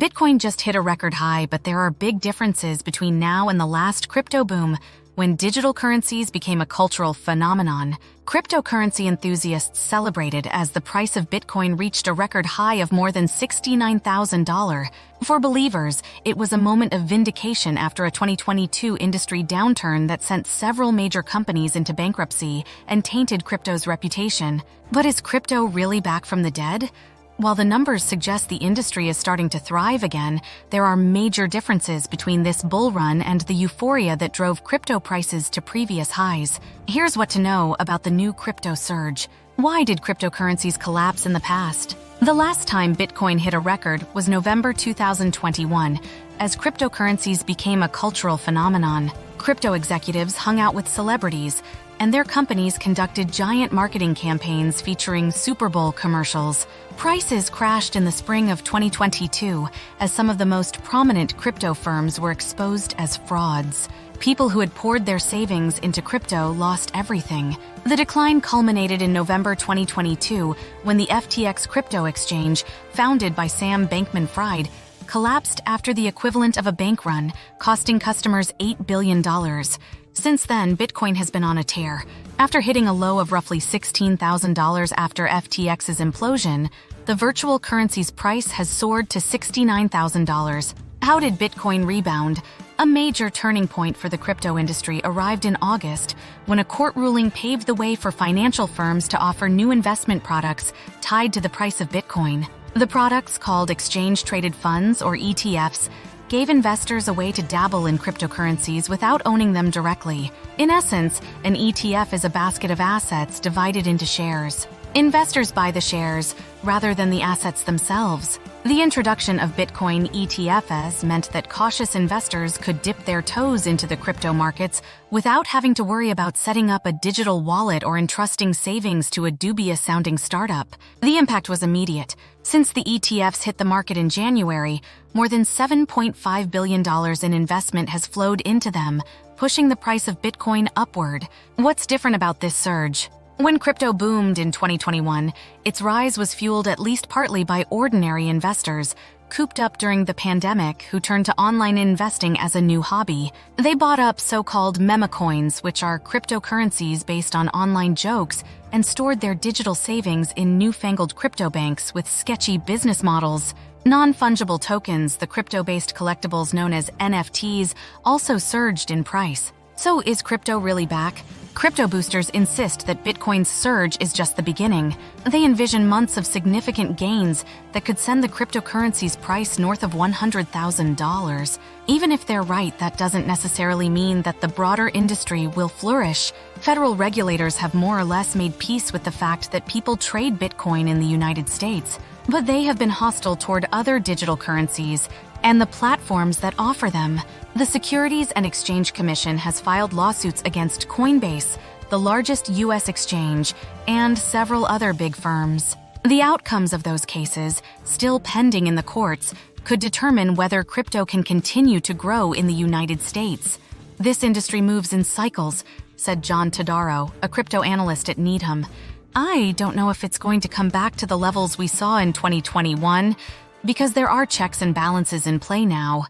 Bitcoin just hit a record high, but there are big differences between now and the last crypto boom, when digital currencies became a cultural phenomenon. Cryptocurrency enthusiasts celebrated as the price of Bitcoin reached a record high of more than $69,000. For believers, it was a moment of vindication after a 2022 industry downturn that sent several major companies into bankruptcy and tainted crypto's reputation. But is crypto really back from the dead? While the numbers suggest the industry is starting to thrive again, there are major differences between this bull run and the euphoria that drove crypto prices to previous highs. Here's what to know about the new crypto surge. Why did cryptocurrencies collapse in the past? The last time Bitcoin hit a record was November 2021, as cryptocurrencies became a cultural phenomenon. Crypto executives hung out with celebrities, and their companies conducted giant marketing campaigns featuring Super Bowl commercials. Prices crashed in the spring of 2022 as some of the most prominent crypto firms were exposed as frauds. People who had poured their savings into crypto lost everything. The decline culminated in November 2022 when the FTX crypto exchange, founded by Sam Bankman-Fried, collapsed after the equivalent of a bank run, costing customers $8 billion. Since then, Bitcoin has been on a tear. After hitting a low of roughly $16,000 after FTX's implosion, the virtual currency's price has soared to $69,000. How did Bitcoin rebound? A major turning point for the crypto industry arrived in August when a court ruling paved the way for financial firms to offer new investment products tied to the price of Bitcoin. The products, called exchange-traded funds or ETFs, gave investors a way to dabble in cryptocurrencies without owning them directly. In essence, an ETF is a basket of assets divided into shares. Investors buy the shares rather than the assets themselves. The introduction of Bitcoin ETFs meant that cautious investors could dip their toes into the crypto markets without having to worry about setting up a digital wallet or entrusting savings to a dubious-sounding startup. The impact was immediate. Since the ETFs hit the market in January, more than $7.5 billion in investment has flowed into them, pushing the price of Bitcoin upward. What's different about this surge? When crypto boomed in 2021, its rise was fueled at least partly by ordinary investors, cooped up during the pandemic, who turned to online investing as a new hobby. They bought up so-called meme coins, which are cryptocurrencies based on online jokes, and stored their digital savings in newfangled crypto banks with sketchy business models. Non-fungible tokens, the crypto-based collectibles known as NFTs, also surged in price. So is crypto really back? Crypto boosters insist that Bitcoin's surge is just the beginning. They envision months of significant gains that could send the cryptocurrency's price north of $100,000. Even if they're right, that doesn't necessarily mean that the broader industry will flourish. Federal regulators have more or less made peace with the fact that people trade Bitcoin in the United States, but they have been hostile toward other digital currencies and the platforms that offer them. The Securities and Exchange Commission has filed lawsuits against Coinbase, the largest U.S. exchange, and several other big firms. The outcomes of those cases, still pending in the courts, could determine whether crypto can continue to grow in the United States. This industry moves in cycles, said John Todaro, a crypto analyst at Needham. I don't know if it's going to come back to the levels we saw in 2021, because there are checks and balances in play now.